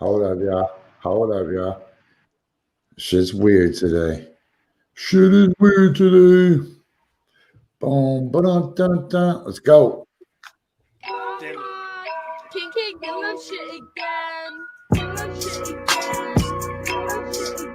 Hold up, y'all. Hold up, y'all. Shit's weird today. Shit is weird today. Boom, ba dun dun. Let's go. King King, get that shit again. Get that shit again. Get that shit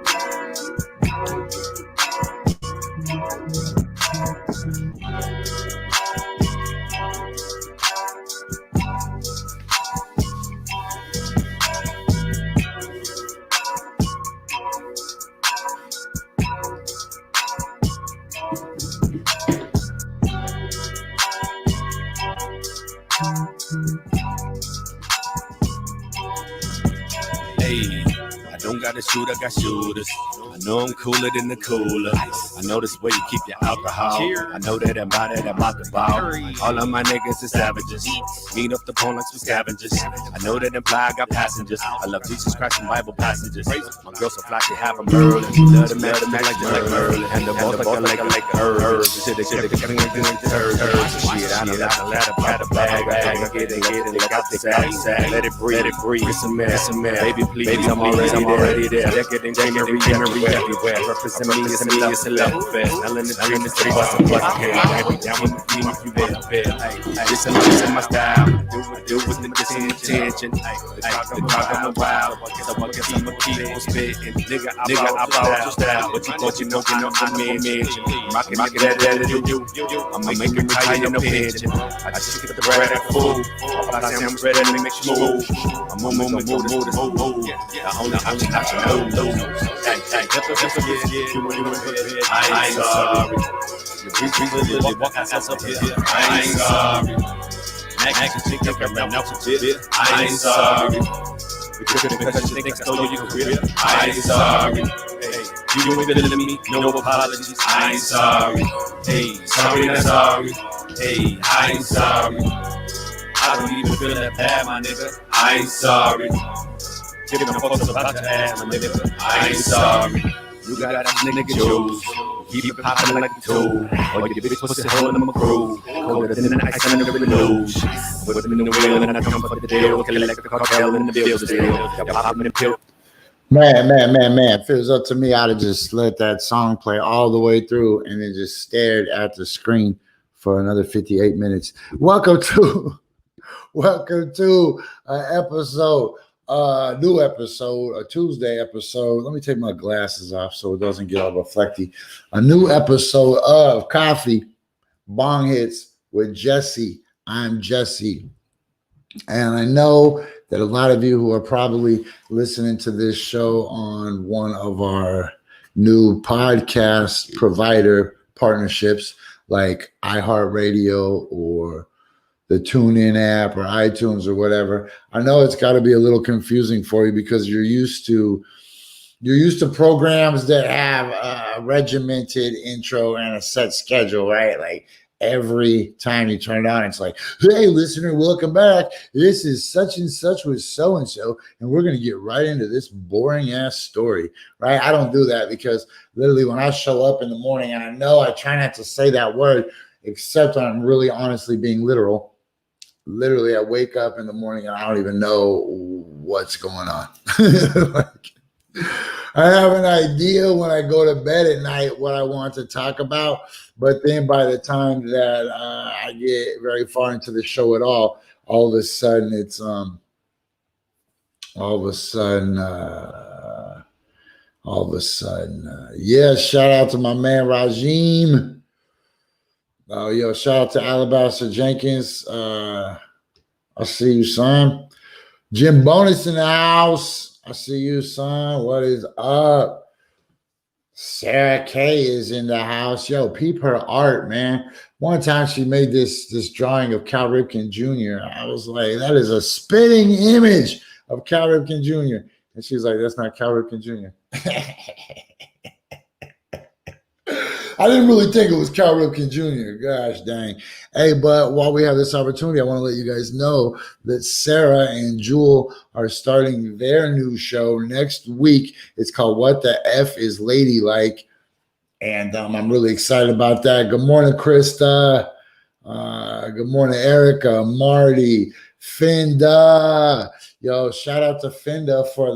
Hey, I don't got to shoot, I got shooters. I know I'm cooler than the cooler. I know this way you keep your alcohol. I know that I'm out the ball. All of my niggas is savages. Meet up the phone like some scavengers. I know that imply I got passengers. I love Jesus Christ and Bible passages. My girl so fly, she have a Merlin. Love the man like Merlin. And the boss like a herb. Shit, I know that I had a bag. I get it, I got the sag. Let it breathe. It's a mess. Baby, please, I'm already there. Decade January everywhere. Represent me, it's a love fest. Now in the street, bust a head. I be down with the team if you bet. This is my style. Do with the intention. The talk I'm wild. So I guess I'ma keep on spitting. Nigga, I follow your style. But you know I'm mention. Rockin' that you. I'ma make you retire no pension. I just get the bread and food. I say I'm ready to make you move. I'm on move. The only option I know. I ain't sorry. I ain't sorry. I ain't sorry. Because you think I stole your career. I ain't sorry. You ain't feeling me, no apologies. I ain't sorry. Hey, sorry, not sorry. Hey, I ain't sorry. I don't even feel that bad, my nigga. I ain't sorry. Giving a fuck about your ass, my nigga. I ain't sorry. You got that nigga juice. Keep it poppin' like a tool. Or your bitch pussy holding them a crew. Colder than the ice under the nose. With them in the wheel and I come for the deal. Collect the cartel in the bill still. Y'all poppin' the pill. Man. Feels up to me. I'd have just let that song play all the way through and then just stared at the screen for another 58 minutes. Welcome to an episode. New episode, a Tuesday episode. Let me take my glasses off so it doesn't get all reflecty. A new episode of Coffee Bong Hits with Jessie. I'm Jessie. And I know that a lot of you who are probably listening to this show on one of our new podcast provider partnerships like iHeartRadio or the TuneIn app or iTunes or whatever. I know it's got to be a little confusing for you because you're used to programs that have a regimented intro and a set schedule, right? Like every time you turn it on, it's like, hey, listener, welcome back. This is such and such with so-and-so, and we're going to get right into this boring ass story, right? I don't do that because literally when I show up in the morning, and I know I try not to say that word, except when I'm really honestly being literal. Literally, I wake up in the morning and I don't even know what's going on. Like, I have an idea when I go to bed at night what I want to talk about, but then by the time that I get very far into the show at all of a sudden it's yeah, shout out to my man Rajim. Oh, yo, shout out to Alabaster Jenkins. I see you, son. Jim Bonus in the house. I see you, son. What is up? Sarah K is in the house. Yo, peep her art, man. One time she made this drawing of Cal Ripken Jr. I was like, that is a spitting image of Cal Ripken Jr. And she's like, that's not Cal Ripken Jr. I didn't really think it was Cal Ripken Jr. Gosh dang. Hey, but while we have this opportunity, I want to let you guys know that Sarah and Jewel are starting their new show next week. It's called What the F is Ladylike? And I'm really excited about that. Good morning, Krista. Good morning, Erica, Marty, Finda. Yo, shout out to Finda for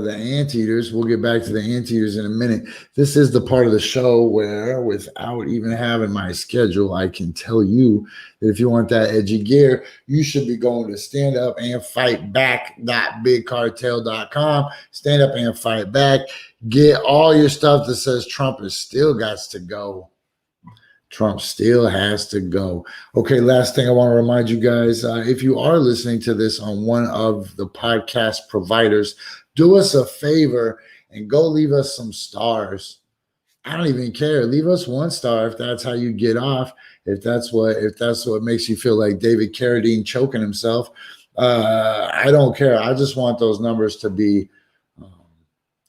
the anteaters. We'll get back to the anteaters in a minute. This is the part of the show where, without even having my schedule, I can tell you that if you want that edgy gear, you should be going to standupandfightback.bigcartel.com. Stand up and fight back. Get all your stuff that says Trump is still got to go. Trump still has to go. Okay, last thing I want to remind you guys, if you are listening to this on one of the podcast providers, do us a favor and go leave us some stars. I don't even care. Leave us 1 star if that's how you get off. If that's what makes you feel like David Carradine choking himself. I don't care. I just want those numbers to be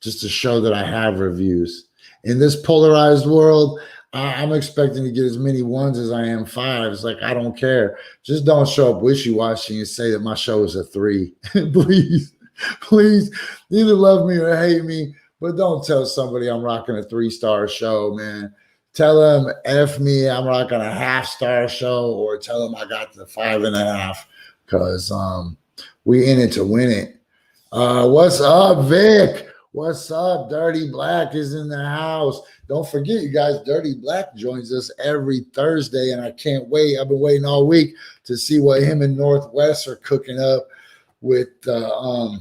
just to show that I have reviews. In this polarized world, I'm expecting to get as many 1s as I am 5s. Like, I don't care. Just don't show up wishy-washy and say that my show is a 3. Please, please, either love me or hate me, but don't tell somebody I'm rocking a 3-star show, man. Tell them F me, I'm rocking a 1/2-star show, or tell them I got the 5.5, because we in it to win it. What's up, Vic? What's up? Dirty Black is in the house. Don't forget, you guys, Dirty Black joins us every Thursday, and I can't wait. I've been waiting all week to see what him and Northwest are cooking up with oh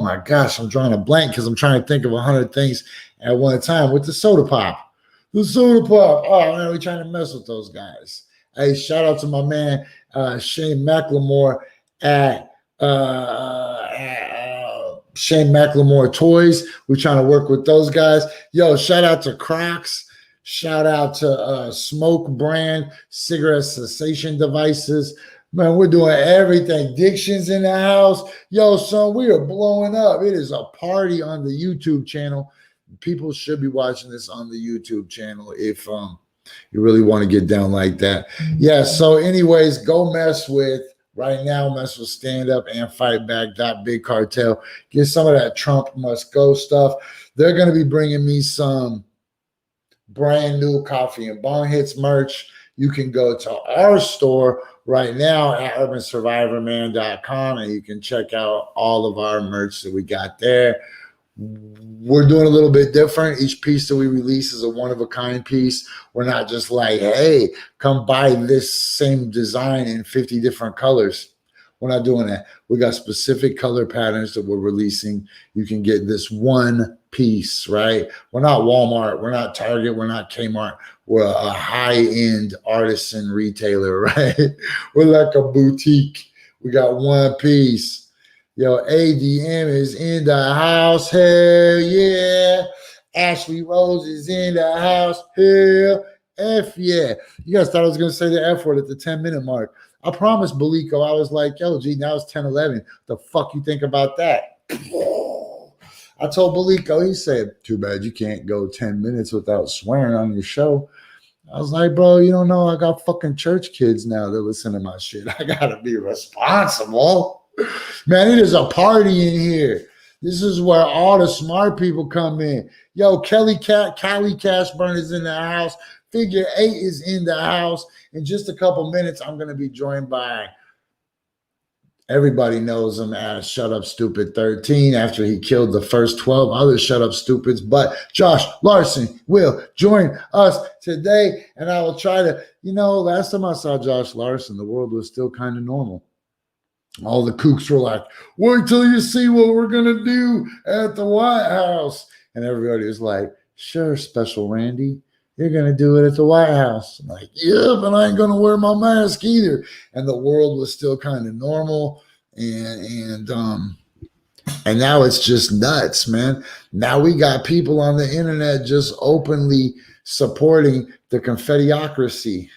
my gosh, I'm drawing a blank because I'm trying to think of 100 things at one time with the soda pop. The soda pop. Oh man, we're trying to mess with those guys. Hey, shout out to my man Shane McLemore at Shane McLemore Toys. We're trying to work with those guys. Yo, shout out to Crocs. Shout out to Smoke Brand cigarette cessation devices. Man, we're doing everything. Diction's in the house. Yo, son, we are blowing up. It is a party on the YouTube channel. People should be watching this on the YouTube channel if you really want to get down like that. Yeah, so anyways, go mess with Stand Up and Fight Back. Big Cartel. Get some of that Trump must go stuff. They're going to be bringing me some brand new Coffee and Bong Hits merch. You can go to our store right now at urbansurvivorman.com and you can check out all of our merch that we got there. We're doing a little bit different. Each piece that we release is a one-of-a-kind piece. We're not just like, hey, come buy this same design in 50 different colors. We're not doing that. We got specific color patterns that we're releasing. You can get this one piece, right? We're not Walmart. We're not Target. We're not Kmart. We're a high-end artisan retailer, right? We're like a boutique. We got one piece. Yo, ADM is in the house. Hell yeah. Ashley Rose is in the house. Hell F yeah. You guys thought I was going to say the F word at the 10-minute mark. I promised Belico. I was like, yo, G, now it's 10:11. The fuck you think about that? I told Belico, he said, too bad you can't go 10 minutes without swearing on your show. I was like, bro, you don't know I got fucking church kids now that listen to my shit. I got to be responsible. Man, it is a party in here. This is where all the smart people come in. Yo, Callie Cashburn is in the house. Figure 8 is in the house. In just a couple minutes, I'm going to be joined by, everybody knows him as Shut Up Stupid 13 after he killed the first 12 other Shut Up Stupids. But Josh Larson will join us today. And I will try to, last time I saw Josh Larson, the world was still kind of normal. All the kooks were like, wait till you see what we're going to do at the White House. And everybody was like, sure, Special Randy, you're going to do it at the White House. I'm like, yeah, but I ain't going to wear my mask either. And the world was still kind of normal. And now it's just nuts, man. Now we got people on the internet just openly supporting the confettiocracy.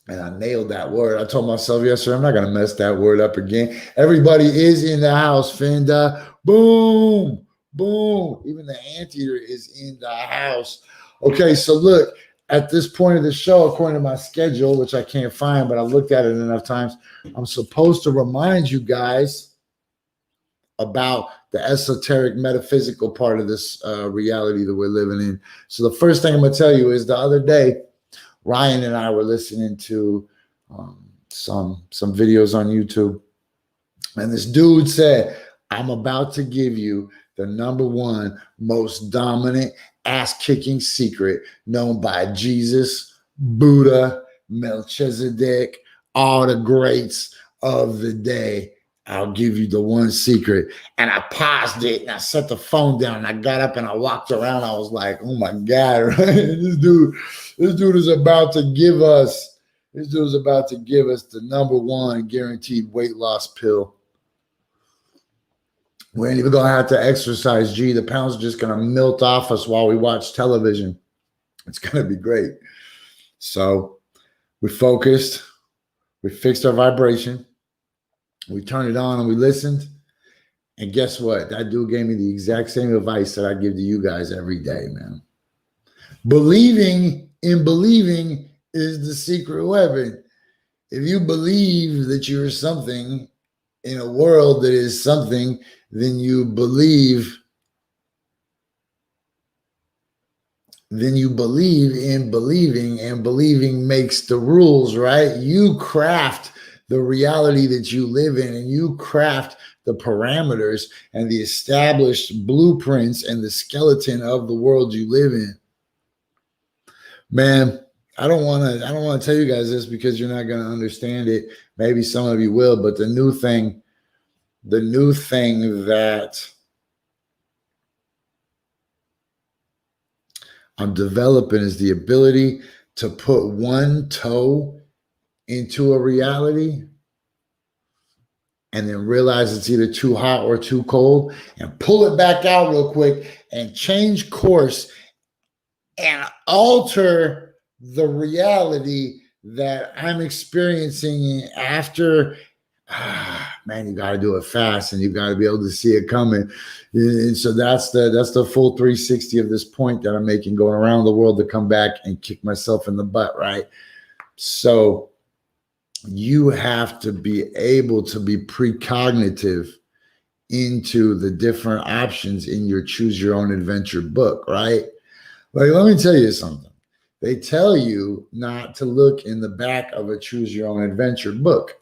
And I nailed that word. I told myself yesterday, I'm not going to mess that word up again. Everybody is in the house, Fenda. Boom, boom. Even the anteater is in the house. Okay, so look, at this point of the show, according to my schedule, which I can't find, but I've looked at it enough times, I'm supposed to remind you guys about the esoteric metaphysical part of this reality that we're living in. So the first thing I'm gonna tell you is the other day, Ryan and I were listening to some videos on YouTube, and this dude said, I'm about to give you the #1 most dominant ass-kicking secret known by Jesus, Buddha, Melchizedek, all the greats of the day. I'll give you the one secret. And I paused it and I set the phone down and I got up and I walked around. I was like, oh my God, right? This dude is about to give us, the #1 guaranteed weight loss pill. We ain't even gonna have to exercise. Gee, the pounds are just gonna melt off us while we watch television. It's gonna be great. So we focused, we fixed our vibration, we turned it on and we listened. And guess what? That dude gave me the exact same advice that I give to you guys every day, man. Believing in believing is the secret weapon. If you believe that you're something in a world that is something, then you believe in believing, and believing makes the rules, right? You craft the reality that you live in, and you craft the parameters and the established blueprints and the skeleton of the world you live in. Man, I don't want to tell you guys this because you're not going to understand it. Maybe some of you will, but the new thing that I'm developing is the ability to put one toe into a reality and then realize it's either too hot or too cold and pull it back out real quick and change course and alter the reality that I'm experiencing after. Man, you got to do it fast and you got to be able to see it coming. And so that's the full 360 of this point that I'm making, going around the world to come back and kick myself in the butt, right? So you have to be able to be precognitive into the different options in your Choose Your Own Adventure book, right? Like, let me tell you something. They tell you not to look in the back of a Choose Your Own Adventure book.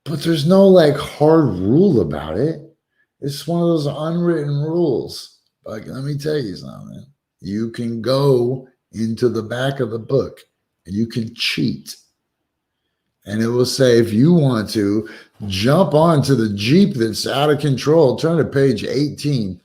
But there's no like hard rule about it. It's one of those unwritten rules. Like, let me tell you something. You can go into the back of the book and you can cheat. And it will say, if you want to jump onto the Jeep that's out of control, turn to page 18.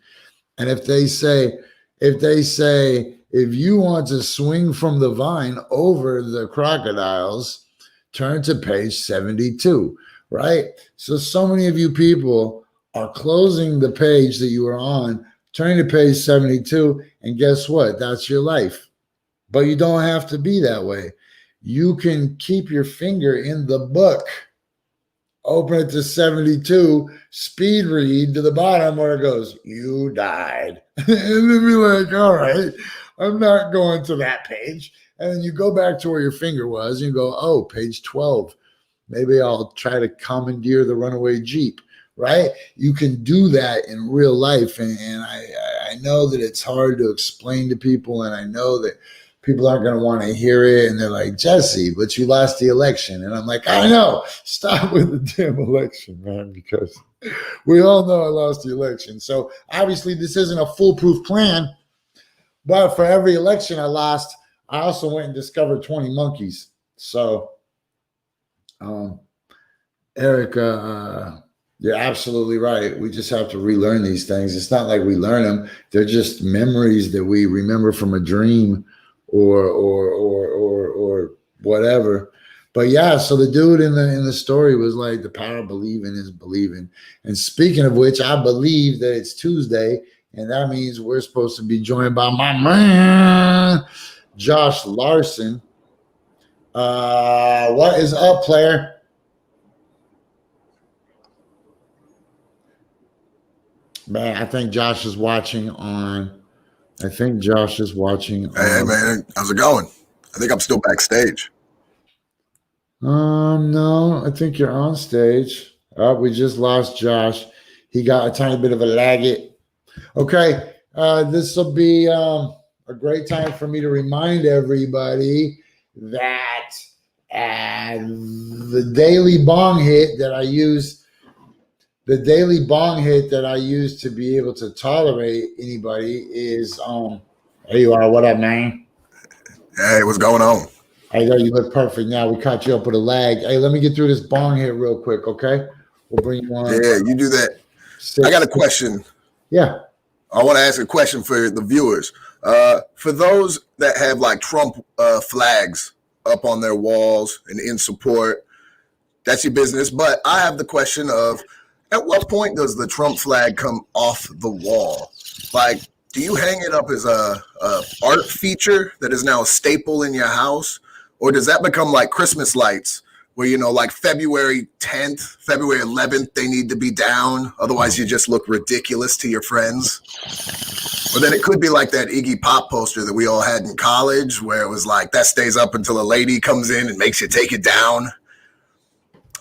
And if they say, if you want to swing from the vine over the crocodiles, turn to page 72. Right? So many of you people are closing the page that you were on, turning to page 72, and guess what? That's your life. But you don't have to be that way. You can keep your finger in the book, open it to 72, speed read to the bottom where it goes, you died. And then be like, all right, I'm not going to that page. And then you go back to where your finger was and you go, oh, page 12. Maybe I'll try to commandeer the runaway Jeep, right? You can do that in real life. And I know that it's hard to explain to people. And I know that people aren't going to want to hear it. And they're like, Jesse, but you lost the election. And I'm like, I know. Stop with the damn election, man, because we all know I lost the election. So obviously this isn't a foolproof plan. But for every election I lost, I also went and discovered 20 monkeys. So Erica, you're absolutely right. We just have to relearn these things. It's not like we learn them. They're just memories that we remember from a dream or whatever. But yeah, so the dude in the story was like, the power of believing is believing. And speaking of which, I believe that it's Tuesday, and that means we're supposed to be joined by my man, Josh Larson. What is up, player? Man, I think Josh is watching on. Hey, man, how's it going? I think I'm still backstage. No, I think you're on stage. Oh, we just lost Josh. He got a tiny bit of a lag. Okay, this will be a great time for me to remind everybody that the daily bong hit that I use to be able to tolerate anybody is there you are. What up, man? Hey, what's going on? I know you look perfect now. We caught you up with a lag. Hey, let me get through this bong hit real quick, okay? We'll bring you on. Yeah, you do that. I got a question. Yeah. I want to ask a question for the viewers. For those that have like Trump flags up on their walls and in support, that's your business. But I have the question of, at what point does the Trump flag come off the wall? Like, do you hang it up as a art feature that is now a staple in your house? Or does that become like Christmas lights where, you know, like February 10th, February 11th, they need to be down. Otherwise, you just look ridiculous to your friends. Or then it could be like that Iggy Pop poster that we all had in college where it was like, that stays up until a lady comes in and makes you take it down.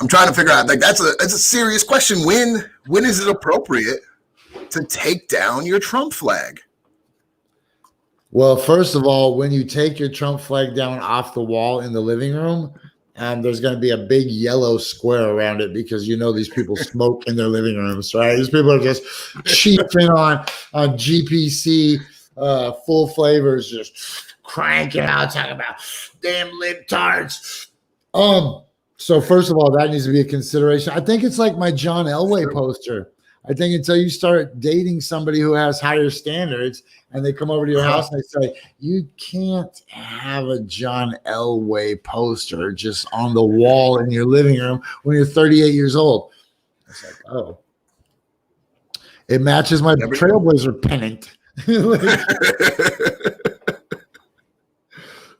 I'm trying to figure out, like, that's a serious question. When is it appropriate to take down your Trump flag? Well, first of all, when you take your Trump flag down off the wall in the living room, there's going to be a big yellow square around it because you know these people smoke in their living rooms, right? These people are just cheaping on GPC full flavors, just cranking out, talking about damn libtards. So first of all, that needs to be a consideration. I think it's like my John Elway poster. I think until you start dating somebody who has higher standards and they come over to your house and they say, you can't have a John Elway poster just on the wall in your living room when you're 38 years old. It's like, oh, it matches my Trailblazer pennant.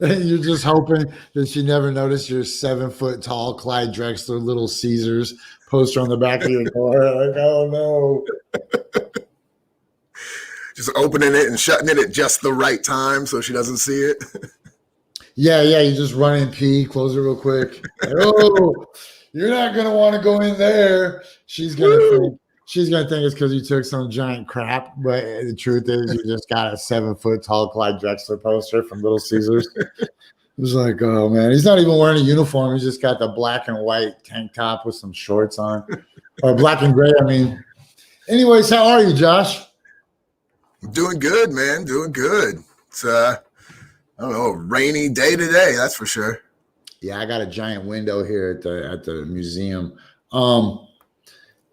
You're just hoping that she never noticed your 7-foot tall Clyde Drexler Little Caesars poster on the back of your door. Like, oh no. Just opening it and shutting it at just the right time so she doesn't see it. Yeah. You just run and pee, close it real quick. Like, oh, you're not gonna want to go in there. She's gonna think it's because you took some giant crap, but the truth is you just got a 7-foot tall Clyde Drexler poster from Little Caesars. It was like, oh man, he's not even wearing a uniform. He's just got the black and white tank top with some shorts on, or black and gray. I mean, anyways, how are you, Josh? I'm doing good, man. Doing good. It's I don't know, a rainy day today. That's for sure. Yeah, I got a giant window here at the museum.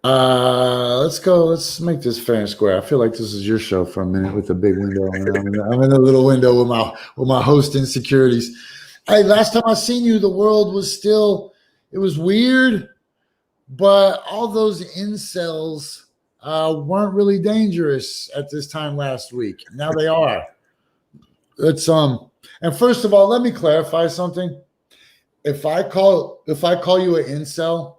Let's go. Let's make this fair and square. I feel like this is your show for a minute with the big window. I'm in the little window with my host insecurities. Hey, last time I seen you, the world was still, it was weird, but all those incels weren't really dangerous at this time last week. Now they are. It's and first of all, let me clarify something. If I call you an incel,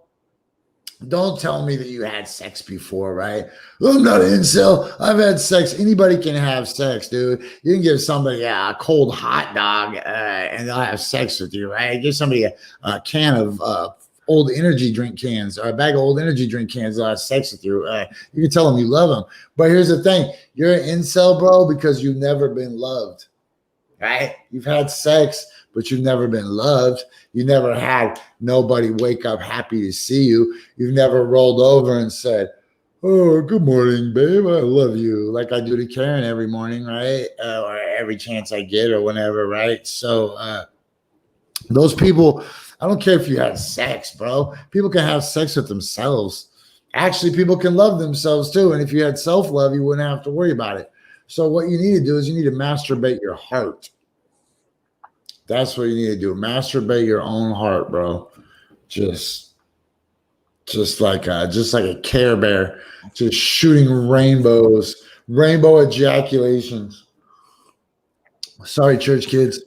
don't tell me that you had sex before, right? I'm not an incel. I've had sex. Anybody can have sex, dude. You can give somebody a cold hot dog and they'll have sex with you, right? Give somebody a can of old energy drink cans or a bag of old energy drink cans, they'll have sex with you. You can tell them you love them. But here's the thing. You're an incel, bro, because you've never been loved, right? You've had sex, but you've never been loved. You never had nobody wake up happy to see you. You've never rolled over and said, oh, good morning, babe. I love you. Like I do to Karen every morning, right? Or every chance I get or whenever, right? So those people, I don't care if you had sex, bro. People can have sex with themselves. Actually, people can love themselves too. And if you had self-love, you wouldn't have to worry about it. So what you need to do is you need to masturbate your heart. That's what you need to do. Masturbate your own heart, bro. Just like a Care Bear, just shooting rainbow ejaculations. Sorry, church kids.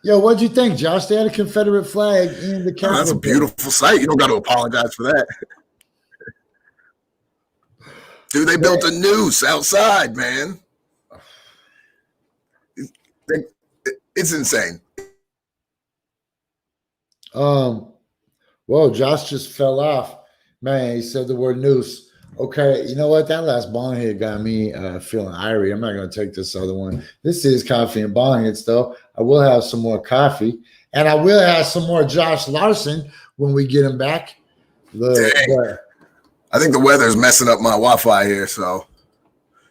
Yo, what'd you think, Josh? They had a Confederate flag in the Capitol. That's a beautiful sight. You don't got to apologize for that. Dude, they built a noose outside, man. It's insane. Well, Whoa, Josh just fell off. Man, he said the word noose. Okay, you know what? That last bong hit got me feeling irie. I'm not going to take this other one. This is coffee and bong hits, though. I will have some more coffee, and I will have some more Josh Larson when we get him back. Look, I think the weather's messing up my Wi-Fi here, so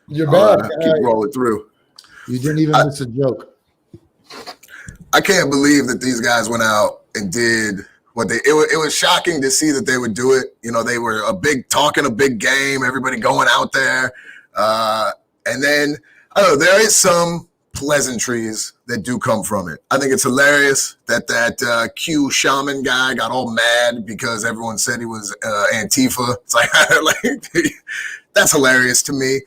you're I'll back. keep rolling through. You didn't even miss a joke. I can't believe that these guys went out and did what they. It was shocking to see that they would do it. You know, they were talking a big game. Everybody going out there, and then I don't know. There is some pleasantries that do come from it. I think it's hilarious that Q shaman guy got all mad because everyone said he was Antifa. It's like, that's hilarious to me.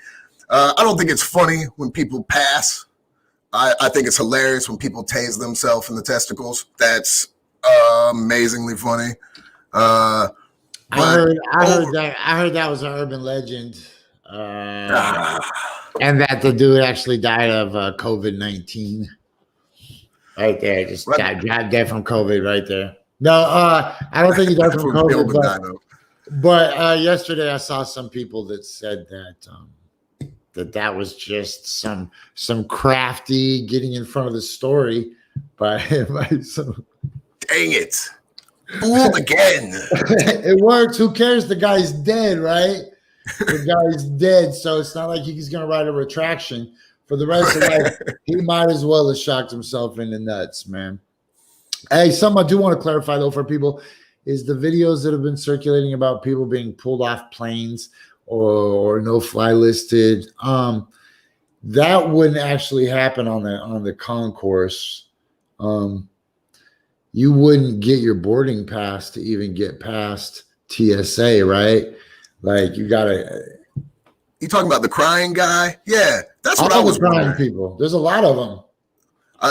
I don't think it's funny when people pass. I think it's hilarious when people tase themselves in the testicles. That's amazingly funny. I heard that was an urban legend, and that the dude actually died of COVID-19. Right there, just died dead from COVID. Right there. No, I don't think he died from COVID. But yesterday I saw some people that said that was just some crafty getting in front of the story by some. Dang it. Fooled again. It works. Who cares? The guy's dead, right? The guy's dead. So it's not like he's going to write a retraction for the rest of life. He might as well have shocked himself in the nuts, man. Hey, something I do want to clarify, though, for people is the videos that have been circulating about people being pulled off planes or no-fly listed. That wouldn't actually happen on the concourse. You wouldn't get your boarding pass to even get past TSA, right? Like you gotta. You talking about the crying guy? Yeah, that's what I was wondering. People, there's a lot of them.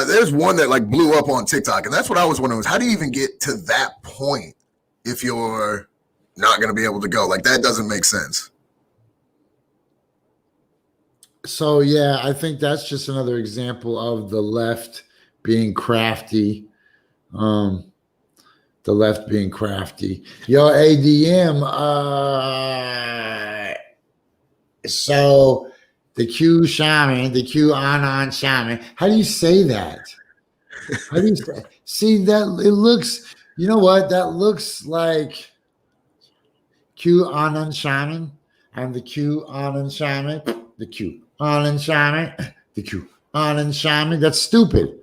There's one that like blew up on TikTok, and that's what I was wondering: was how do you even get to that point if you're not going to be able to go? Like that doesn't make sense. So yeah, I think that's just another example of the left being crafty. The left being crafty. Yo, ADM. So the Q shaman, the Q anon shaman. How do you say that? How do you say? See that? It looks. You know what? That looks like Q anon shaman. I'm the Q anon shaman. The Q anon shaman. The Q anon shaman. That's stupid.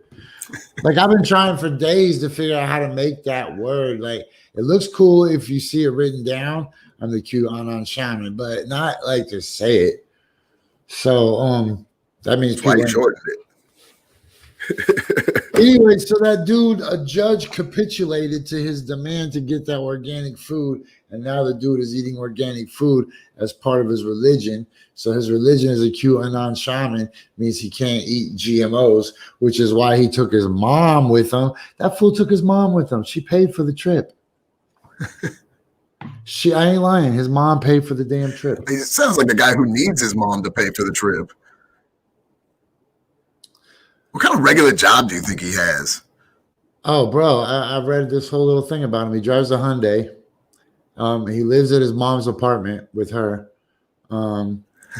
Like I've been trying for days to figure out how to make that word. Like it looks cool if you see it written down on the Q anon shaman, but not like to say it. So that means why you shortened it. Anyway, so that dude, a judge capitulated to his demand to get that organic food, and now the dude is eating organic food as part of his religion. So his religion is a QAnon shaman, means he can't eat GMOs, which is why he took his mom with him. That fool took his mom with him. She paid for the trip. I ain't lying. His mom paid for the damn trip. It sounds like the guy who needs his mom to pay for the trip. What kind of regular job do you think he has? Oh, bro, I read this whole little thing about him. He drives a Hyundai. He lives at his mom's apartment with her.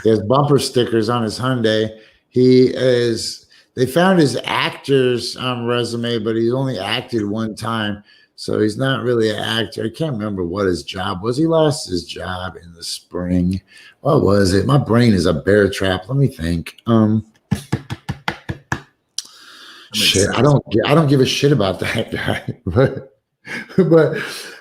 There's bumper stickers on his Hyundai. They found his actor's resume, but he's only acted one time. So he's not really an actor. I can't remember what his job was. He lost his job in the spring. What was it? My brain is a bear trap. Let me think. Shit, I don't give a shit about that guy. But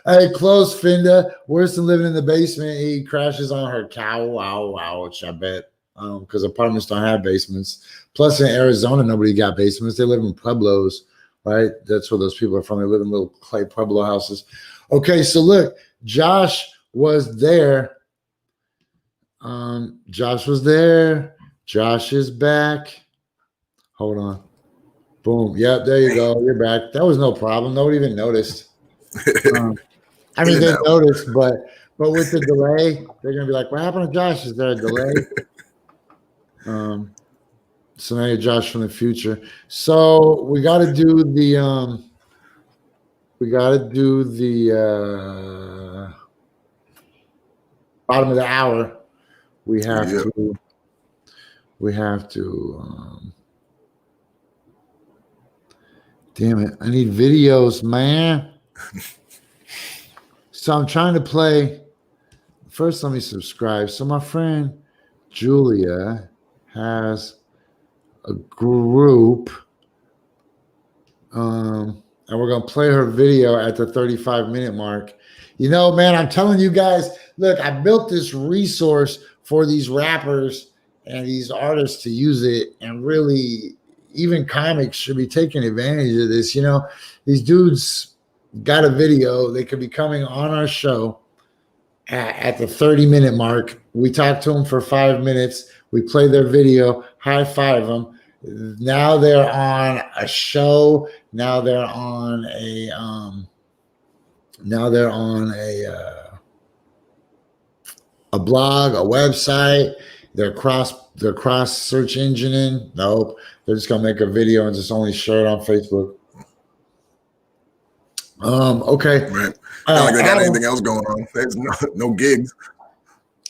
hey, close Finda. Worse than living in the basement. He crashes on her couch, I bet. Because apartments don't have basements. Plus in Arizona, nobody got basements. They live in pueblos, right? That's where those people are from. They live in little clay pueblo houses. Okay, so look, Josh was there. Josh was there. Josh is back. Hold on. Boom. Yep, there you go. You're back. That was no problem. Nobody even noticed. I mean, they noticed, but with the delay, they're gonna be like, "What happened to Josh? Is there a delay?" So now you're Josh from the future. So we got to do the We got to do the bottom of the hour. We have Yeah. to. We have to. Damn it! I need videos, man. So I'm trying to play. First, let me subscribe. So my friend Julia has a group, and we're gonna play her video at the 35-minute mark. You know, man, I'm telling you guys, look, I built this resource for these rappers and these artists to use it, and really, even comics should be taking advantage of this. You know, these dudes got a video. They could be coming on our show at the 30-minute mark. We talk to them for 5 minutes. We play their video, high five them. Now they're on a show. Now they're on a a blog, a website. They're cross search engineing. Nope. They're just gonna make a video and just only share it on Facebook. Okay. Right. Not like they got Adam, anything else going on. There's no gigs.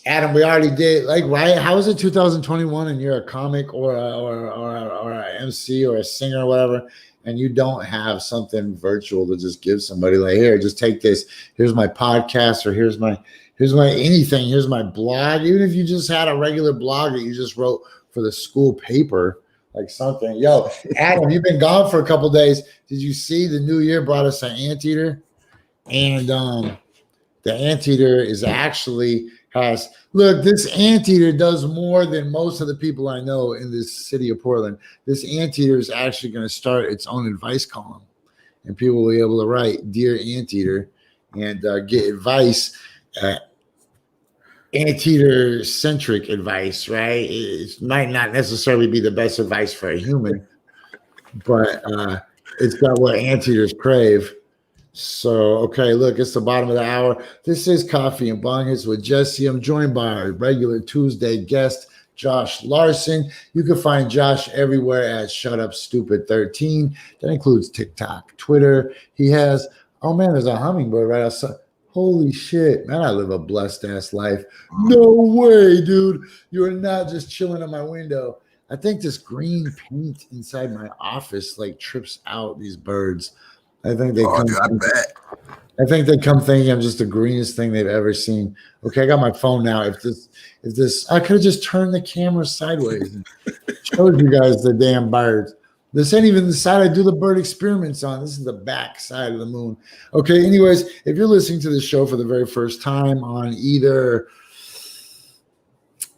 Adam, we already did. Like, right? How is it 2021 and you're a comic or a MC or a singer or whatever, and you don't have something virtual to just give somebody, like, here, just take this. Here's my podcast, or here's my anything. Here's my blog. Even if you just had a regular blog that you just wrote for the school paper, like something. Yo, Adam, you've been gone for a couple days. Did you see the new year brought us an anteater? And the anteater is actually look, this anteater does more than most of the people I know in this city of Portland. This anteater is actually going to start its own advice column, and people will be able to write "Dear Anteater" and get advice, anteater centric advice. Right? It might not necessarily be the best advice for a human, but it's got what anteaters crave. So, okay, look, it's the bottom of the hour. This is Coffee and Bonghits with Jessie. I'm joined by our regular Tuesday guest, Josh Larson. You can find Josh everywhere at Shut Up Stupid 13. That includes TikTok, Twitter. He has, oh man, there's a hummingbird right outside. Holy shit, man, I live a blessed ass life. No way, dude. You're not just chilling on my window. I think this green paint inside my office like trips out these birds. I think they come. Dude, I bet. I think they come thinking I'm just the greenest thing they've ever seen. Okay, I got my phone now. If this, I could have just turned the camera sideways and showed you guys the damn birds. This ain't even the side I do the bird experiments on. This is the back side of the moon. Okay, anyways, if you're listening to the show for the very first time on either,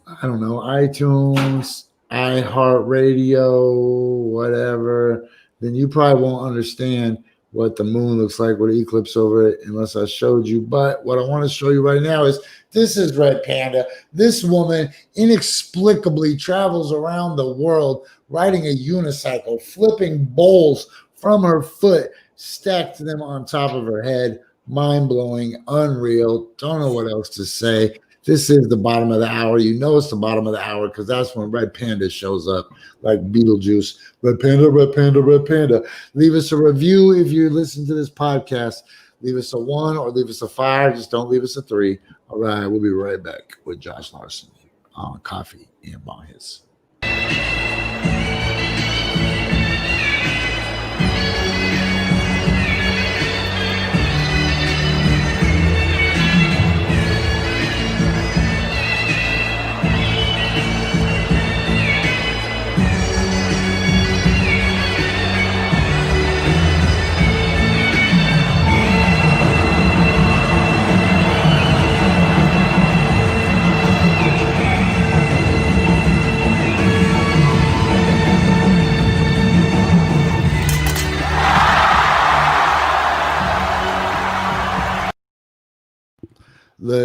I don't know, iTunes, iHeartRadio, whatever, then you probably won't understand what the moon looks like with an eclipse over it unless I showed you. But what I want to show you right now is this is Red Panda. This woman inexplicably travels around the world riding a unicycle, flipping bowls from her foot, stacked them on top of her head. Mind-blowing, unreal. Don't know what else to say. This is the bottom of the hour. You know it's the bottom of the hour because that's when Red Panda shows up like Beetlejuice. Red Panda, Red Panda, Red Panda. Leave us a review if you listen to this podcast. Leave us a 1 or leave us a 5. Just don't leave us a 3. All right, we'll be right back with Josh Larson on Coffee and Bonghits.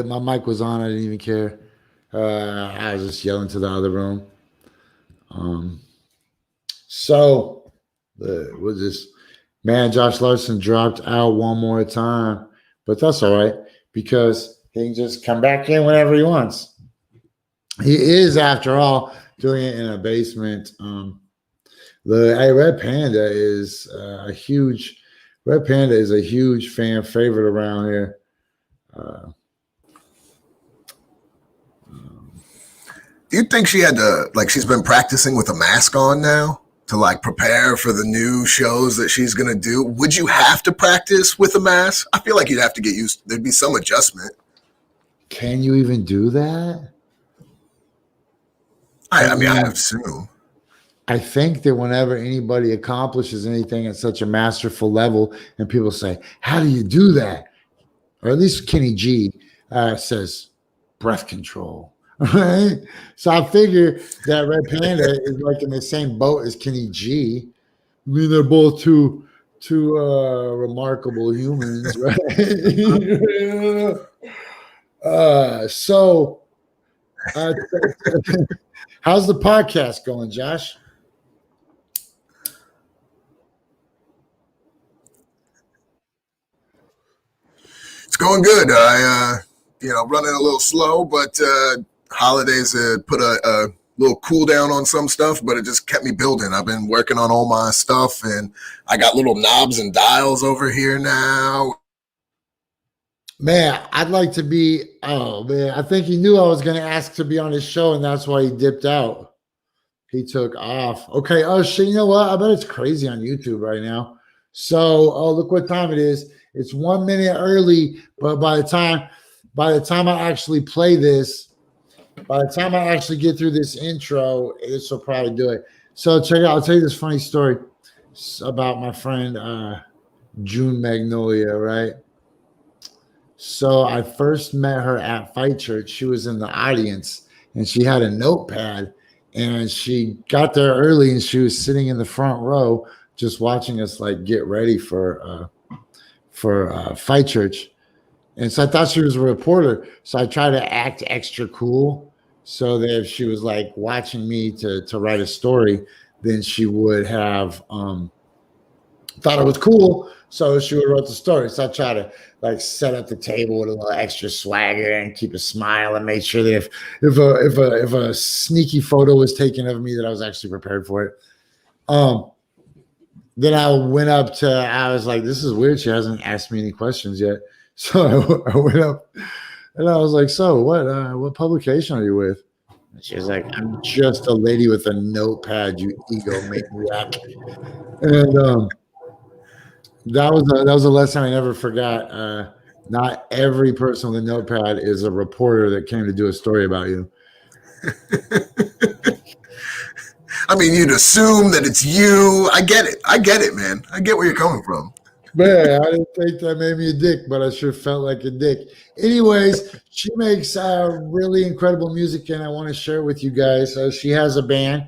My mic was on. I didn't even care. I was just yelling to the other room. So, was this man? Josh Larson dropped out one more time, but that's all right because he can just come back in whenever he wants. He is, after all, doing it in a basement. The Red Panda is a huge Red Panda is a huge fan favorite around here. Do you think she had to, like, she's been practicing with a mask on now to like prepare for the new shows that she's gonna do? Would you have to practice with a mask? I feel like you'd have to get used. There'd be some adjustment. Can you even do that? I mean, I assume. I think that whenever anybody accomplishes anything at such a masterful level, and people say, "How do you do that?" Or at least Kenny G says, "Breath control." Right? So I figure that Red Panda is like in the same boat as Kenny G. I mean, they're both two remarkable humans, right? So, how's the podcast going, Josh? It's going good. I running a little slow, but holidays put a little cool down on some stuff, but it just kept me building. I've been working on all my stuff, and I got little knobs and dials over here now. Man, I'd like to be. Oh man, I think he knew I was going to ask to be on his show, and that's why he dipped out. He took off. Okay. Oh shit. You know what? I bet it's crazy on YouTube right now. So, oh look what time it is. It's 1 minute early, but by the time I actually play this, by the time I actually get through this intro, this will probably do it. So check out. I'll tell you this funny story about my friend June Magnolia. Right. So I first met her at Fight Church. She was in the audience, and she had a notepad, and she got there early, and she was sitting in the front row, just watching us like get ready for Fight Church. And so I thought she was a reporter. So I tried to act extra cool so that if she was like watching me to write a story, then she would have thought it was cool. So she would write the story. So I tried to like set up the table with a little extra swagger and keep a smile and make sure that if a sneaky photo was taken of me, that I was actually prepared for it. Then I went up to, I was like, this is weird. She hasn't asked me any questions yet. So I went up and I was like, so what publication are you with? And she was like, I'm just a lady with a notepad, you ego maniac. And that was a lesson I never forgot. Not every person with a notepad is a reporter that came to do a story about you. I mean, you'd assume that it's you. I get it, man. I get where you're coming from. Man, I didn't think that made me a dick, but I sure felt like a dick. Anyways, she makes really incredible music, and I want to share it with you guys. She has a band.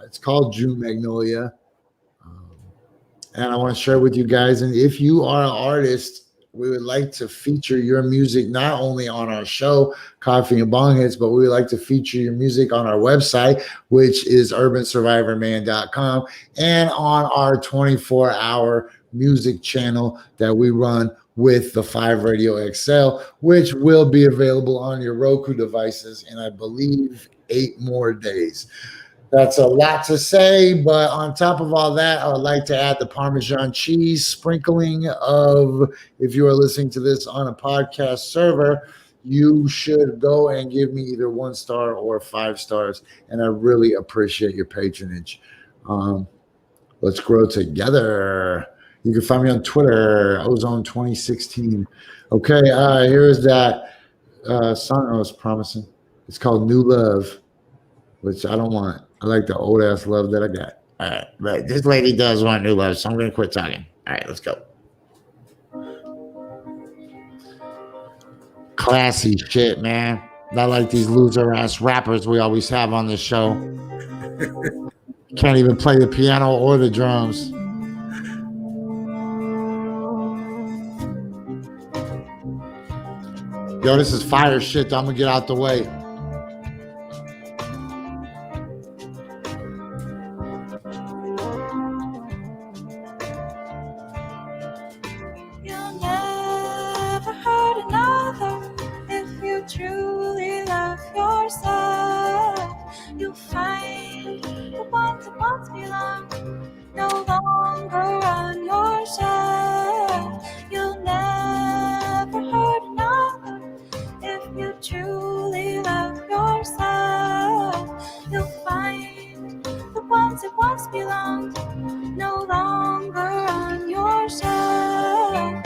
It's called June Magnolia. And I want to share with you guys. And if you are an artist, we would like to feature your music not only on our show, Coffee and Bong Hits, but we would like to feature your music on our website, which is urbansurvivorman.com, and on our 24-hour music channel that we run with the 5 Radio XL, which will be available on your Roku devices in, I believe, 8 more days. That's a lot to say, but on top of all that, I would like to add the Parmesan cheese sprinkling of, if you are listening to this on a podcast server, you should go and give me either 1 star or 5 stars, and I really appreciate your patronage. Let's grow together. You can find me on Twitter, Ozone2016. Okay, here's that song I was promising. It's called New Love, which I don't want. I like the old ass love that I got. All right, but this lady does want new love, so I'm gonna quit talking. All right, let's go. Classy shit, man. Not like these loser ass rappers we always have on the show. Can't even play the piano or the drums. Yo, this is fire shit. I'm gonna get out the way. No longer on your side. truly love yourself, you'll find the ones that once belonged no longer on your shelf.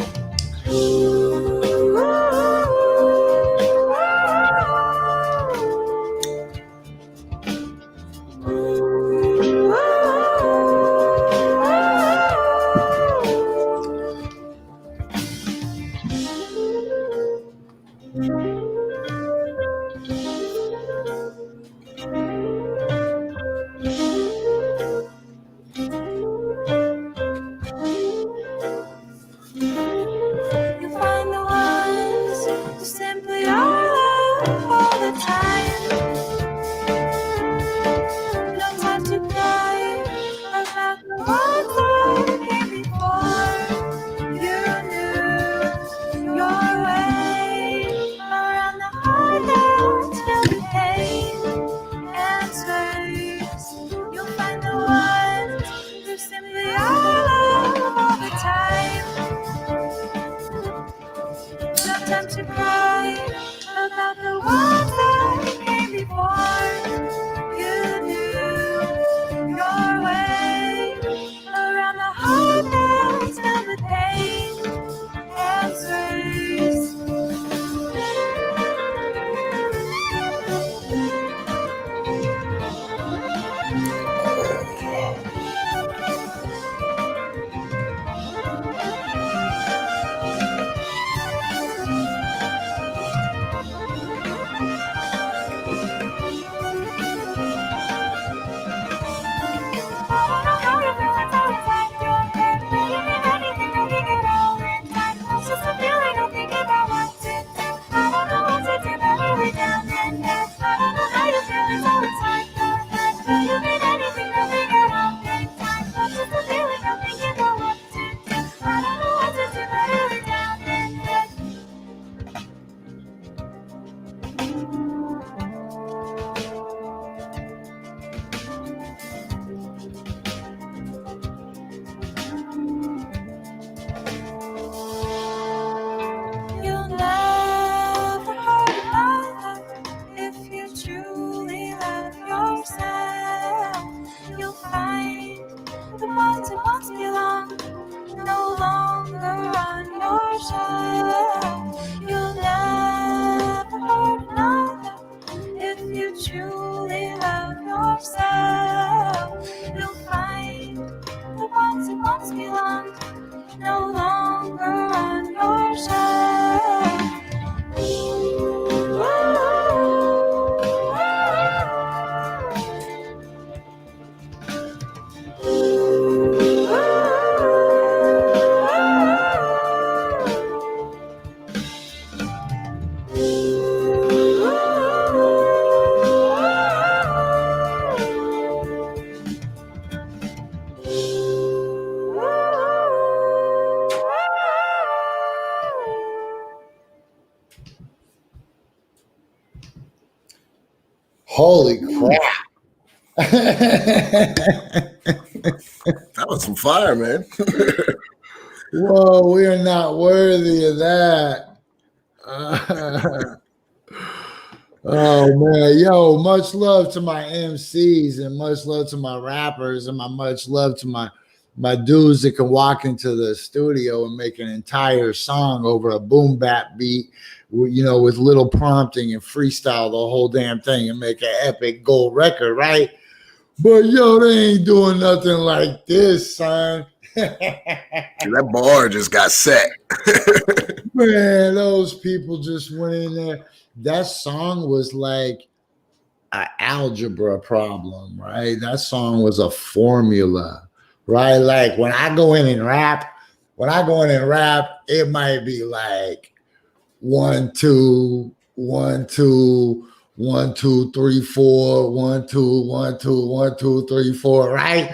You find the ones who simply are love all the time. No time to cry about the ones that came before. You knew your way around the heart that's filled with pain and sways. You'll find the ones who simply are love all the time. No time to cry about the ones that came before. You knew your way around the heart that's filled with pain and sways. You'll never hurt another if you truly love yourself. You'll find the ones that once belonged no longer on your shelf. You'll never hurt another if you truly love yourself. You'll find the ones that once belonged no longer on your shelf. Holy crap. That was some fire, man. Whoa, we are not worthy of that. Oh man, yo, much love to my MCs and much love to my rappers and much love to my dudes that can walk into the studio and make an entire song over a boom bap beat, you know, with little prompting and freestyle the whole damn thing and make an epic gold record, right? But yo, they ain't doing nothing like this, son. That bar just got set. Man, those people just went in there. That song was like an algebra problem, right? That song was a formula, right? Like when I go in and rap, it might be like 1 2 1 2 1 2 3 4 1 2 1 2 1 2 3 4, right?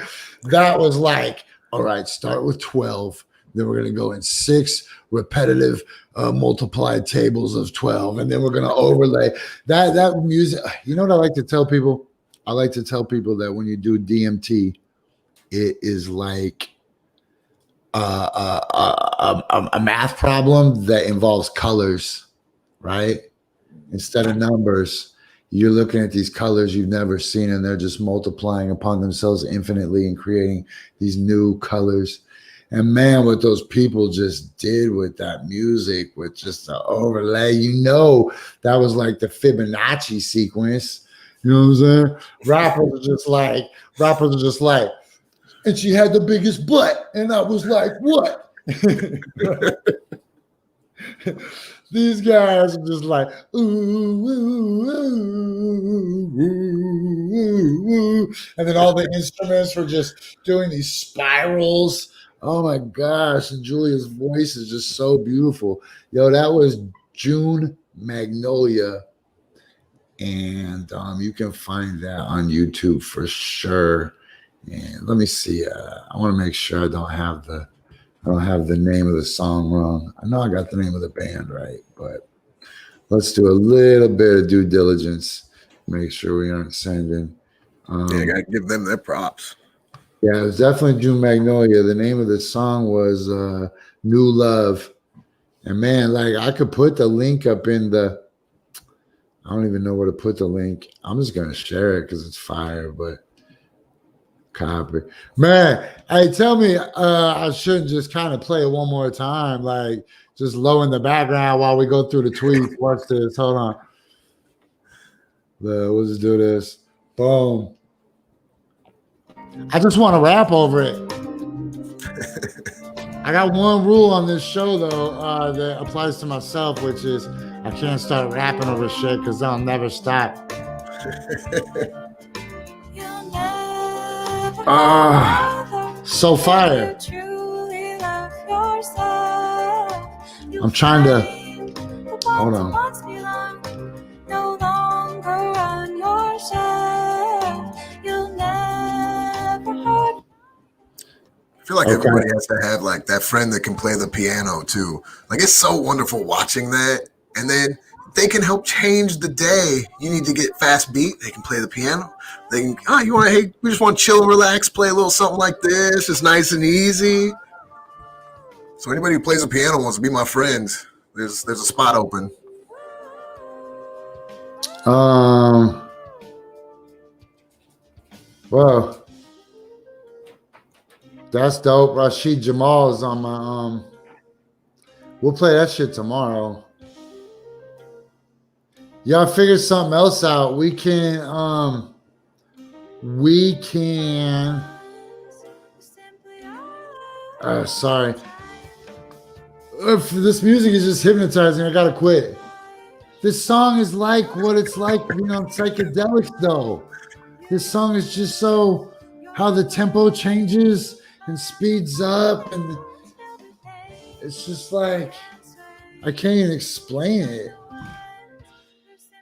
That was like, all right, start with 12. Then we're going to go in 6 repetitive multiplied tables of 12. And then we're going to overlay that music. You know what I like to tell people? I like to tell people that when you do DMT, it is like a math problem that involves colors, right? instead of numbers. You're looking at these colors you've never seen, and they're just multiplying upon themselves infinitely and creating these new colors. And man, what those people just did with that music, with just the overlay, that was like the Fibonacci sequence. You know what I'm saying? Rappers are just like, and she had the biggest butt. And I was like, what? These guys are just like, ooh, ooh, ooh, ooh, ooh. And then all the instruments were just doing these spirals. Oh my gosh. And Julia's voice is just so beautiful. Yo, that was June Magnolia. And you can find that on YouTube for sure. And let me see. I want to make sure I don't have the name of the song wrong. I know I got the name of the band right, but let's do a little bit of due diligence. Make sure we aren't sending. I gotta give them their props. Yeah, it was definitely June Magnolia. The name of the song was New Love. And man, like I could put the link up in the, I don't even know where to put the link. I'm just going to share it because it's fire, but copy. Man, hey, tell me I shouldn't just kind of play it one more time, like just low in the background while we go through the tweets. Watch this. Hold on. We'll just do this. Boom. I just want to rap over it. I got one rule on this show, though, that applies to myself, which is I can't start rapping over shit because I'll never stop. So fire. I'm trying to hold on. I feel like everybody has to have like that friend that can play the piano too. Like it's so wonderful watching that, and then they can help change the day. You need to get fast beat. They can play the piano. They can, we just want to chill and relax, play a little something like this. It's nice and easy. So anybody who plays the piano wants to be my friend. There's a spot open. Well, that's dope. Rashid Jamal is on my we'll play that shit tomorrow. Y'all figure something else out. We can sorry. If this music is just hypnotizing, I gotta quit. This song is like what it's like, psychedelics though. This song is just so how the tempo changes and speeds up, and it's just like I can't even explain it.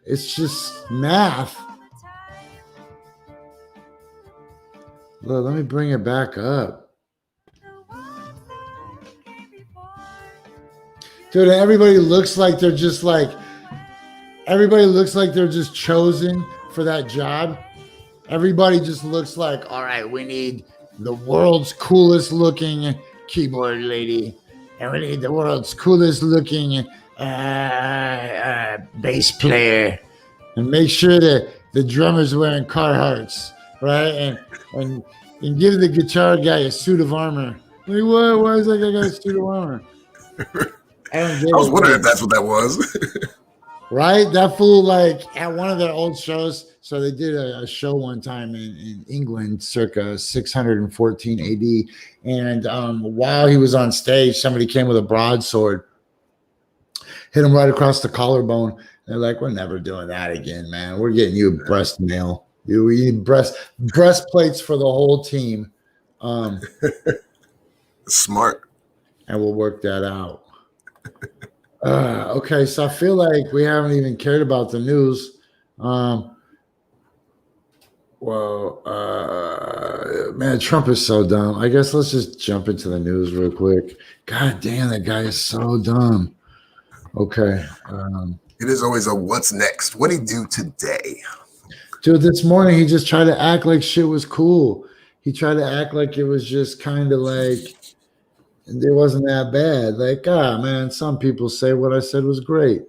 It's just math. Look, let me bring it back up. Dude, everybody looks like they're just chosen for that job. Everybody just looks like, all right, we need the world's coolest looking keyboard lady, and we need the world's coolest looking bass player, and make sure that the drummer's wearing Carhartts, right? And give the guitar guy a suit of armor. Like, what? Why is that guy got a suit of armor? I was wondering if that's what that was. Right? That fool, like, at one of their old shows, so they did a show one time in England, circa 614 AD, and while he was on stage, somebody came with a broadsword, hit him right across the collarbone. They're like, we're never doing that again, man. We're getting you a breast nail. We need breastplates for the whole team. Smart. And we'll work that out. Okay, so I feel like we haven't even cared about the news. Man, Trump is so dumb. I guess let's just jump into the news real quick. God damn, that guy is so dumb. Okay. It is always a what's next? What did he do today? Dude, this morning he just tried to act like shit was cool. He tried to act like it was just kind of like it wasn't that bad. Like, man, some people say what I said was great.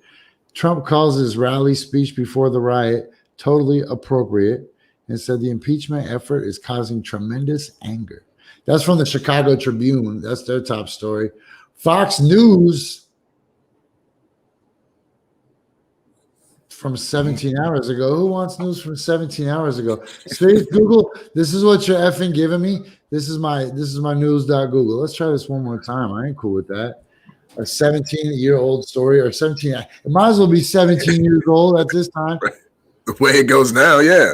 Trump calls his rally speech before the riot totally appropriate and said the impeachment effort is causing tremendous anger. That's from the Chicago Tribune. That's their top story. Fox News from 17 hours ago. Who wants news from 17 hours ago? Space Google, this is what you're effing giving me. This is my news.google. Let's try this one more time. I ain't cool with that. A 17-year-old story, or 17. It might as well be 17 years old at this time. The way it goes now, yeah.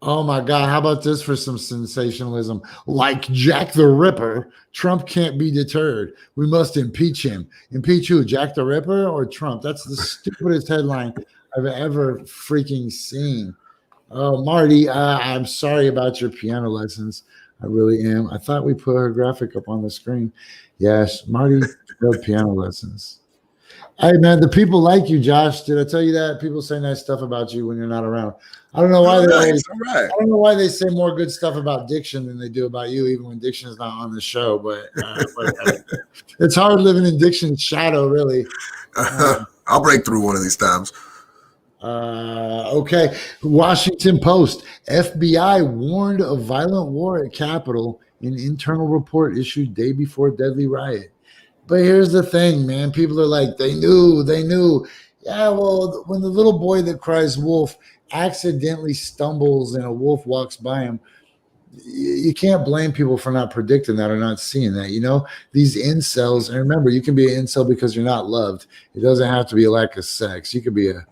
Oh my God. How about this for some sensationalism? Like Jack the Ripper, Trump can't be deterred. We must impeach him. Impeach who? Jack the Ripper or Trump? That's the stupidest headline I've ever freaking seen. Oh, Marty, I'm sorry about your piano lessons. I really am. I thought we put her graphic up on the screen. Yes, Marty failed piano lessons. Hey, man, the people like you, Josh. Did I tell you that? People say nice stuff about you when you're not around. I don't know why I don't know why they say more good stuff about Diction than they do about you, even when Diction is not on the show. But it's hard living in Diction's shadow, really. I'll break through one of these times. Okay. Washington Post. FBI warned of violent war at Capitol in internal report issued day before deadly riot. But here's the thing, man. People are like, they knew. Yeah, well, when the little boy that cries wolf accidentally stumbles and a wolf walks by him, you can't blame people for not predicting that or not seeing that. You know, these incels, and remember, you can be an incel because you're not loved. It doesn't have to be a lack of sex. You could be a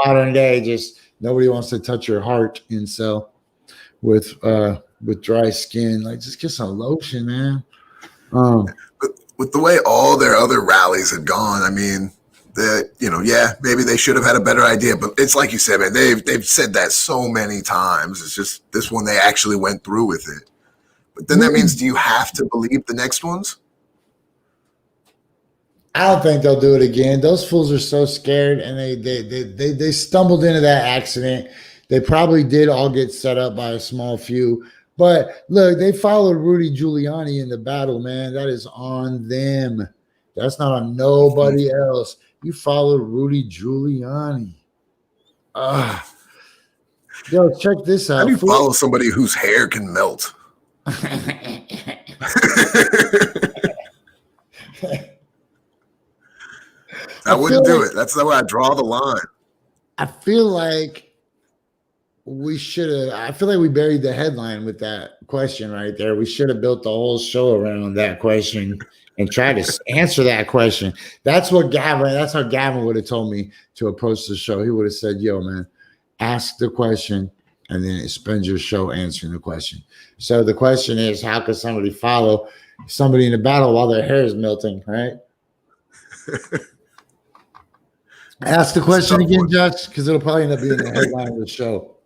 modern day, just nobody wants to touch your heart incel with dry skin. Like, just get some lotion, man. With the way all their other rallies had gone, I mean, maybe they should have had a better idea. But it's like you said, man, they've said that so many times. It's just this one they actually went through with it. But then that means, do you have to believe the next ones? I don't think they'll do it again. Those fools are so scared, and they stumbled into that accident. They probably did all get set up by a small few. But look, they followed Rudy Giuliani in the battle, man. That is on them. That's not on nobody else. You followed Rudy Giuliani. Yo, check this out. How do you follow somebody whose hair can melt? I wouldn't do it. That's the way I draw the line. I feel like we buried the headline with that question right there. We should have built the whole show around that question and try to answer that question. That's how Gavin would have told me to approach the show. He would have said, yo, man, ask the question and then spend your show answering the question. So the question is, how could somebody follow somebody in a battle while their hair is melting, right? Ask the question again, Josh, because it'll probably end up being the headline of the show.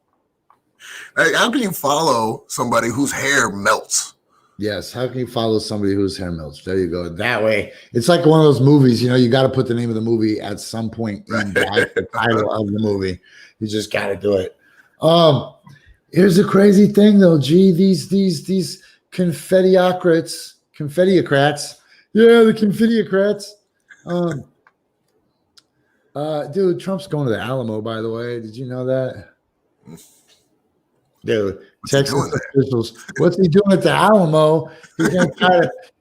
How can you follow somebody whose hair melts? Yes. How can you follow somebody whose hair melts? There you go. That way. It's like one of those movies, you got to put the name of the movie at some point in the title of the movie. You just got to do it. Here's the crazy thing, though. Gee, these confettiocrats. Yeah, the confettiocrats. Dude, Trump's going to the Alamo, by the way. Did you know that? Dude, Texas officials. What's he doing at the Alamo?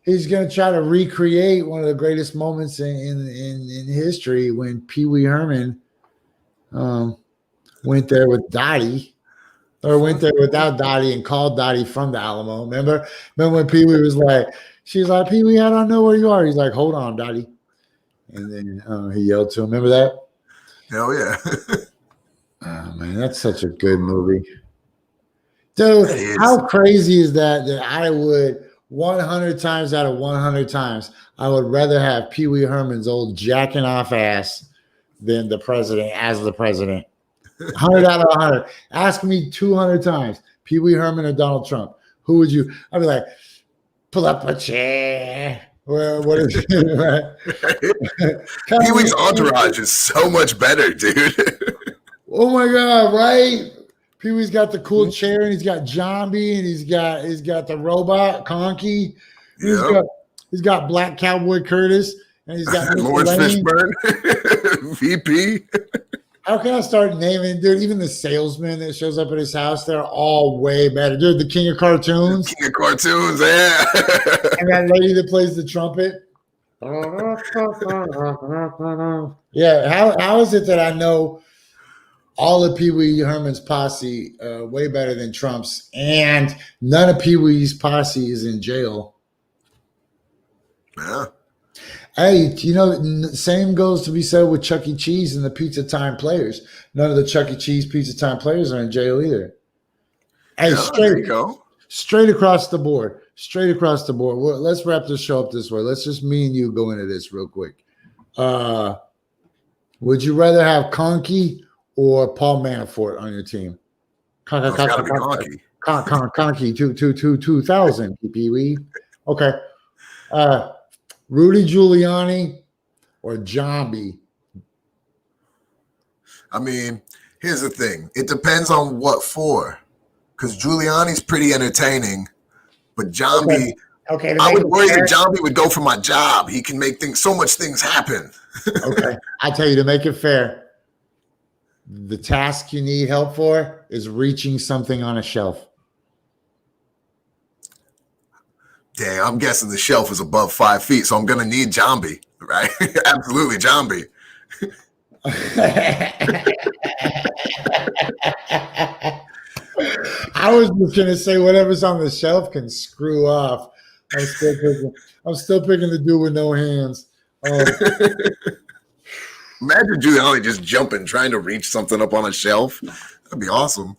He's gonna try to recreate one of the greatest moments in history when Pee Wee Herman went there with Dottie, or went there without Dottie and called Dottie from the Alamo. Remember when Pee Wee was like, she's like, Pee Wee, I don't know where you are. He's like, hold on, Dottie. And then he yelled to him. Remember that? Hell yeah. Oh, man, that's such a good movie. Dude, how crazy is that I would 100 times out of 100 times, I would rather have Pee Wee Herman's old jacking off ass than the president as the president. 100 out of 100. Ask me 200 times, Pee Wee Herman or Donald Trump. Who would you? I'd be like, pull up a chair. Well, what is it? Right? Pee Wee's entourage is so much better, dude. Oh my God, right? Pee Wee's got the cool chair, and he's got Zombie, and he's got the robot Conky. He's got Black Cowboy Curtis, And he's got Lawrence Lane. Fishburne, VP. How can I start naming, dude? Even the salesman that shows up at his house, they're all way better. Dude, the king of cartoons. King of cartoons, yeah. And that lady that plays the trumpet. Yeah, how is it that I know all of Pee Wee Herman's posse way better than Trump's, and none of Pee Wee's posse is in jail? Yeah. Hey, you know, same goes to be said with Chuck E. Cheese and the Pizza Time players. None of the Chuck E. Cheese Pizza Time players are in jail either. Hey, Yeah, there you go. straight across the board. Straight across the board. Well, let's wrap this show up this way. Let's just me and you go into this real quick. Would you rather have Conkey or Paul Manafort on your team? It's gotta be Conkey. Conkey, 2000, Pee Wee. Okay. Rudy Giuliani or Zombie? I mean, here's the thing. It depends on what for. Because Giuliani's pretty entertaining, but Zombie, Okay. I would worry that Zombie would go for my job. He can make so much things happen. Okay. I'll tell you, to make it fair, the task you need help for is reaching something on a shelf. Damn, I'm guessing the shelf is above 5 feet, so I'm gonna need Zombie, right? Absolutely, Zombie. I was just gonna say whatever's on the shelf can screw off. I'm still picking the dude with no hands. Imagine Giuliani just jumping, trying to reach something up on a shelf. That'd be awesome.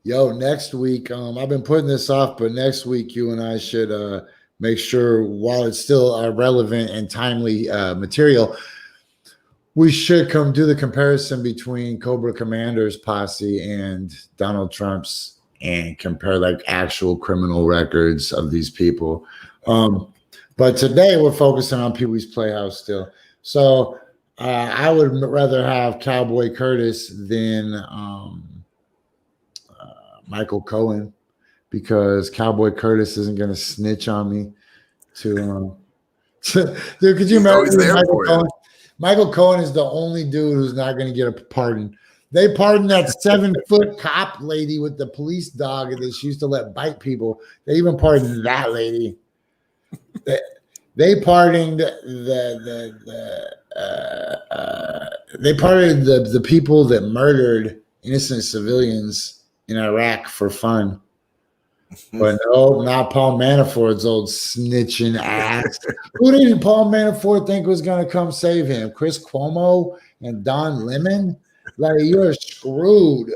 Yo, next week, I've been putting this off, but next week you and I should make sure, while it's still relevant and timely material, we should come do the comparison between Cobra Commander's posse and Donald Trump's, and compare like actual criminal records of these people. But today we're focusing on Pee Wee's Playhouse still. So I would rather have Cowboy Curtis than Michael Cohen, because Cowboy Curtis isn't going to snitch on me. Dude, could you imagine Michael Cohen? Michael Cohen is the only dude who's not going to get a pardon. They pardoned that 7-foot cop lady with the police dog that she used to let bite people. They even pardoned that lady. They pardoned the people that murdered innocent civilians in Iraq for fun. But no, not Paul Manafort's old snitching ass. Who did Paul Manafort think was going to come save him? Chris Cuomo and Don Lemon? Like, you're screwed,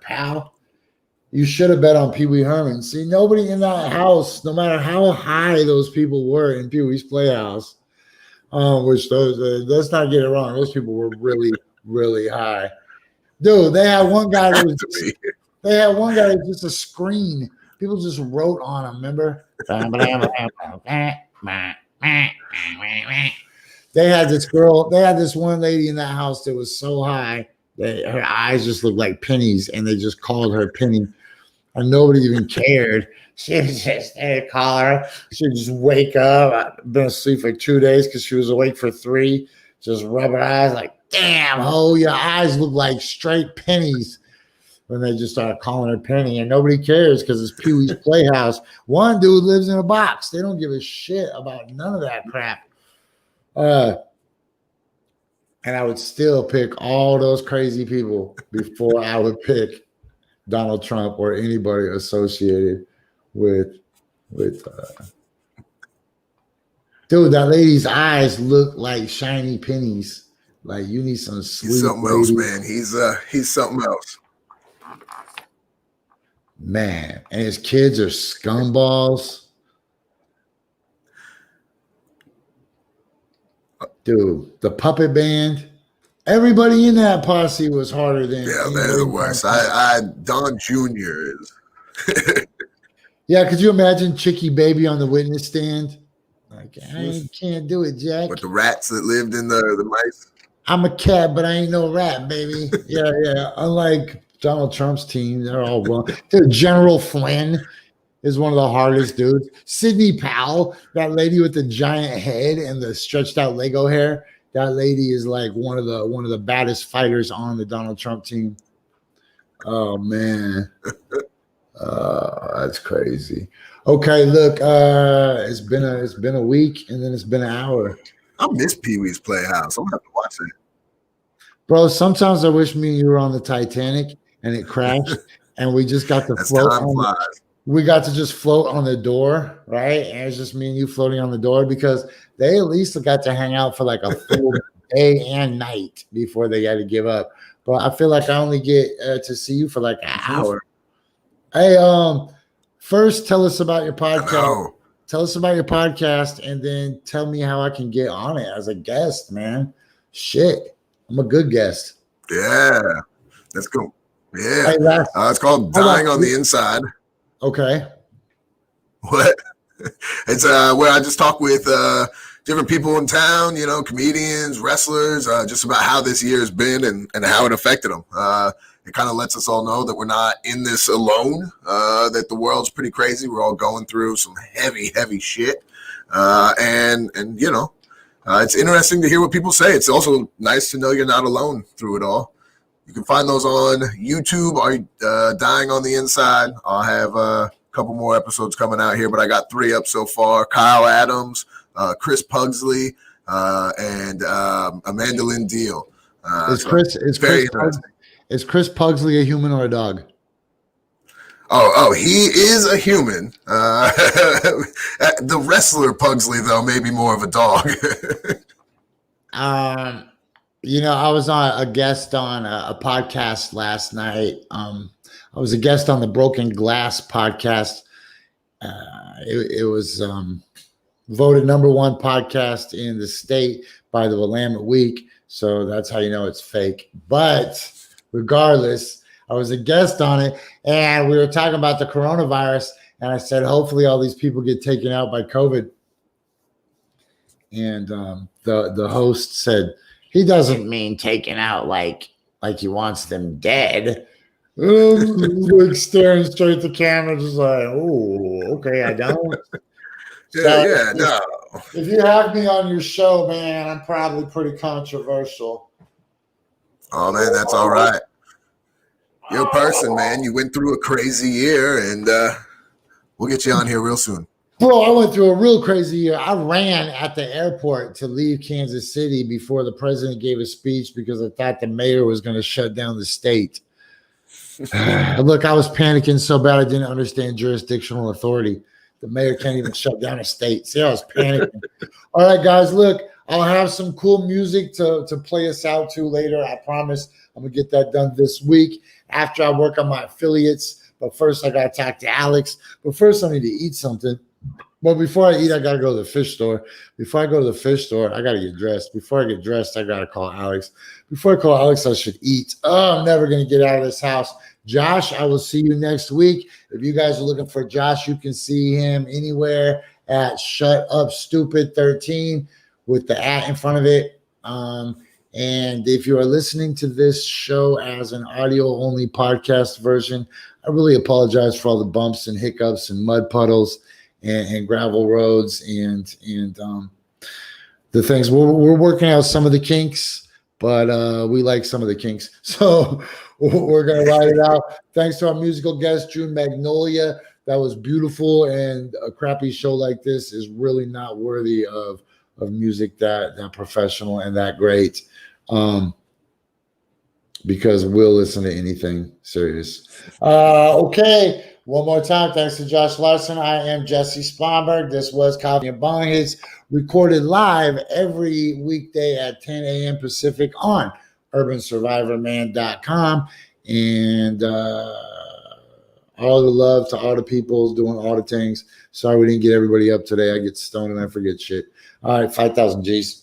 pal. You should have bet on Pee Wee Herman. See, nobody in that house, no matter how high those people were in Pee Wee's Playhouse, which let's not get it wrong, those people were really, really high. Dude, they had one guy that was just a screen. People just wrote on him, remember? They had this one lady in that house that was so high that her eyes just looked like pennies, and they just called her Penny. And nobody even cared. She was just, they'd call her. She'd just wake up. I've been asleep for 2 days because she was awake for 3. Just rub her eyes like, damn, ho, your eyes look like straight pennies. When they just started calling her Penny, and nobody cares because it's Pee Wee's Playhouse. One dude lives in a box. They don't give a shit about none of that crap. And I would still pick all those crazy people before I would pick Donald Trump or anybody associated with dude, that lady's eyes look like shiny pennies. Like, you need some sweet. He's something else, man. He's something else. Man, and his kids are scumballs. Dude, the puppet band. Everybody in that posse was harder than. Yeah, they're the worst. Don Jr. is. Yeah, could you imagine Chicky Baby on the witness stand? Like, I can't do it, Jack. With the rats that lived in the mice. I'm a cat, but I ain't no rat, baby. Yeah. Unlike Donald Trump's team, they're all well. Dude, General Flynn. is one of the hardest dudes. Sidney Powell, that lady with the giant head and the stretched out Lego hair, that lady is like one of the baddest fighters on the Donald Trump team. Oh man. That's crazy. Okay, look, it's been a week and then it's been an hour. I miss Pee Wee's Playhouse. I'm gonna have to watch it. Bro, sometimes I wish me and you were on the Titanic and it crashed and we just got to As float time on flies. we got to just float on the door, right? And it's just me and you floating on the door because they at least got to hang out for like a full day and night before they had to give up. But I feel like I only get to see you for like an hour. Hey, first tell us about your podcast. Tell us about your podcast and then tell me how I can get on it as a guest, man. Shit, I'm a good guest. Yeah, let's go. Yeah, Hey, it's called Dying on the Inside. Okay. What? It's where I just talk with different people in town, you know, comedians, wrestlers, just about how this year has been and how it affected them. It kind of lets us all know that we're not in this alone, that the world's pretty crazy. We're all going through some heavy shit. And you know, it's interesting to hear what people say. It's also nice to know you're not alone through it all. You can find those on YouTube, Dying on the Inside. I'll have a couple more episodes coming out here, but I got 3 up so far. Kyle Adams, Chris Pugsley, and Amanda Lynn Deal. Is Chris Pugsley a human or a dog? Oh, he is a human. The wrestler Pugsley, though, maybe more of a dog. You know, I was on a guest on a podcast last night. I was a guest on the Broken Glass podcast. It was voted #1 podcast in the state by the Willamette Week. So that's how you know it's fake. But regardless, I was a guest on it and we were talking about the coronavirus. And I said, hopefully all these people get taken out by COVID. And the host said, he doesn't mean taken out like he wants them dead. Like staring straight at the camera, just like, oh, okay, I don't. No. If you have me on your show, man, I'm probably pretty controversial. Oh, man, that's all right. You're a person, man. You went through a crazy year, and we'll get you on here real soon. Bro, I went through a real crazy year. I ran at the airport to leave Kansas City before the president gave a speech because I thought the mayor was going to shut down the state. Look, I was panicking so bad I didn't understand jurisdictional authority. The mayor can't even shut down a state. See, I was panicking. All right, guys, look, I'll have some cool music to play us out to later. I promise I'm going to get that done this week after I work on my affiliates. But first, I got to talk to Alex. But first, I need to eat something. But before I eat, I got to go to the fish store. Before I go to the fish store, I got to get dressed. Before I get dressed, I got to call Alex. Before I call Alex, I should eat. Oh, I'm never going to get out of this house. Josh, I will see you next week. If you guys are looking for Josh, you can see him anywhere at Shut Up Stupid 13 with the @ in front of it. And if you are listening to this show as an audio-only podcast version, I really apologize for all the bumps and hiccups and mud puddles and gravel roads and the things. We're working out some of the kinks, but we like some of the kinks. So we're going to ride it out. Thanks to our musical guest, June Magnolia. That was beautiful, and a crappy show like this is really not worthy of music that professional and that great, because we'll listen to anything serious. Okay. One more time, thanks to Josh Larson. I am Jessie Sponberg. This was Coffee and Bong Hits, recorded live every weekday at 10 a.m. Pacific on urbansurvivorman.com. And all the love to all the people doing all the things. Sorry we didn't get everybody up today. I get stoned and I forget shit. All right, 5,000 G's.